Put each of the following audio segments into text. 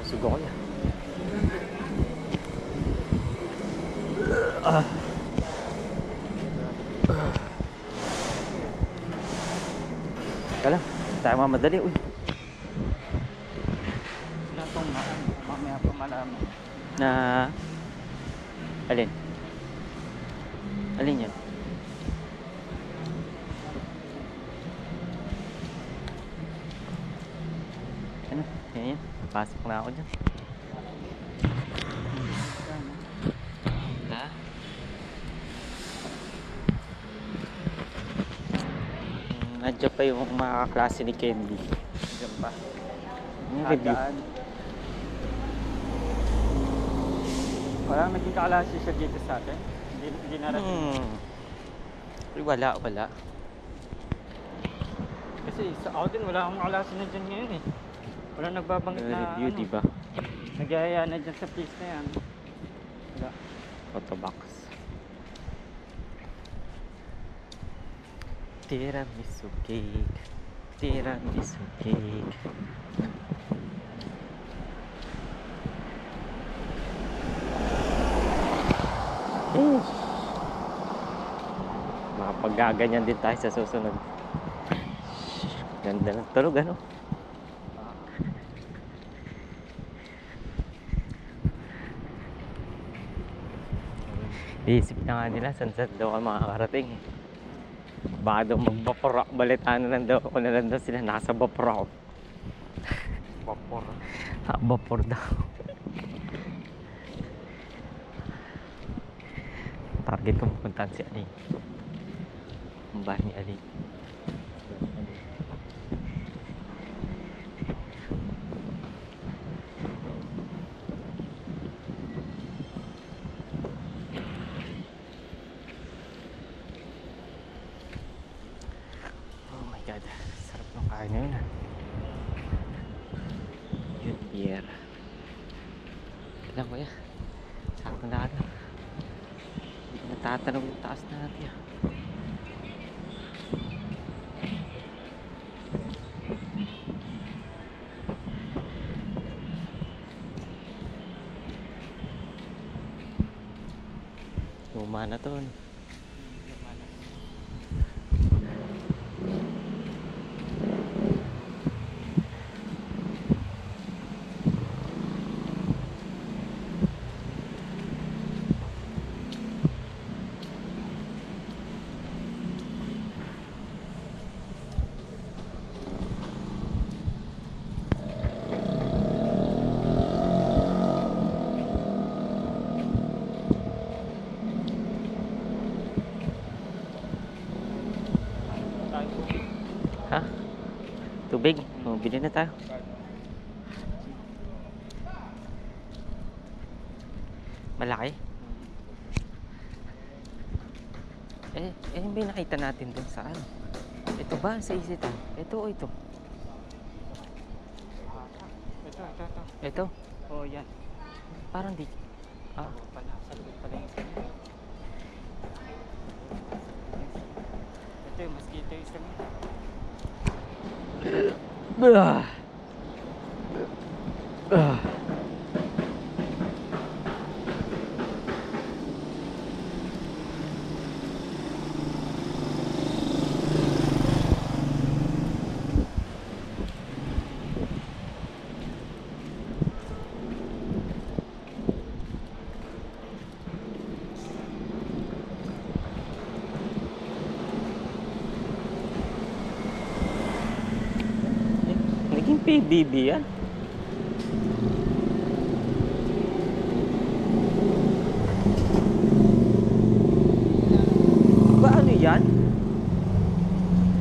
Busog ako yan. Kala, tayo mamadali. Uy. Wala tong mamaya pa malaman. Na alin? Alin yan? Ano? Yan yan. Pasok na ako dyan. Ha? Nandiyan pa yung mga kaklase ni Candy. Diyan pa. Yung review. Kagaan. Walang naging kaklase siya dito sa atin. Hindi narating. Wala. Kasi sa ako din wala akong kaklase na dyan ngayon eh. Walang nagbabanggit na Review, diba? Nagyayaya na dyan sa place na yan. Wala. Photobox. Tiramisu cake. Tiramisu cake. Makapaggaganyan din tayo sa susunod. Ganda ng tulog, ano? Iisip na nga nila saan daw ka makakarating. Baka daw magbapor ako. Balitaan na lang daw ako na lang daw sila. Nasa vapor ako. Vapor. Vapor daw. Target ko pupuntahan si Ali. Ang bahay ni Ali. Oh my God. Sarap ng kain na yun, ha. Yun, beer. Kailan ko yan? Sakto na ka. Natatanong yung taas na natin, ha. Luma na to, no? Ha? Tubig? O, bili na tayo. Malaki? May nakita natin dun sa ano? Ito ba? Sa isitan? Ito o ito? Ito. Ito? Oh, yan. Parang di. Ah. Pala, sa likod pala yung isa. Ito yung mosquito yung isa mo. Naging PBB yan. Ba ano yan?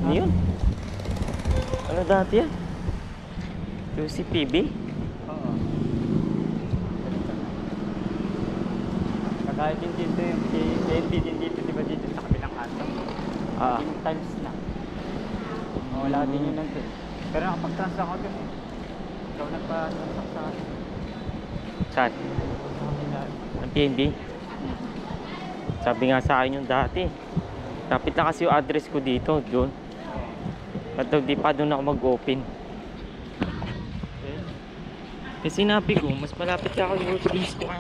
Ano yun? Ano dati yan? UCPB? Oo. Kagaya din dito yung KND din dito, di ba dito sa kabilang kanto? Ah. Yung tiles na. Wala din yun nandun. Pero nakapag-transact ako dun. Ikaw nagpa-transact sa akin. Saan? Ang PNB? Sabi nga sa akin yung dati. Kapit na kasi yung address ko dito, doon. At di pa doon ako mag-open. Kasi sinabi ko, mas malapit ka ako yung workplace ko.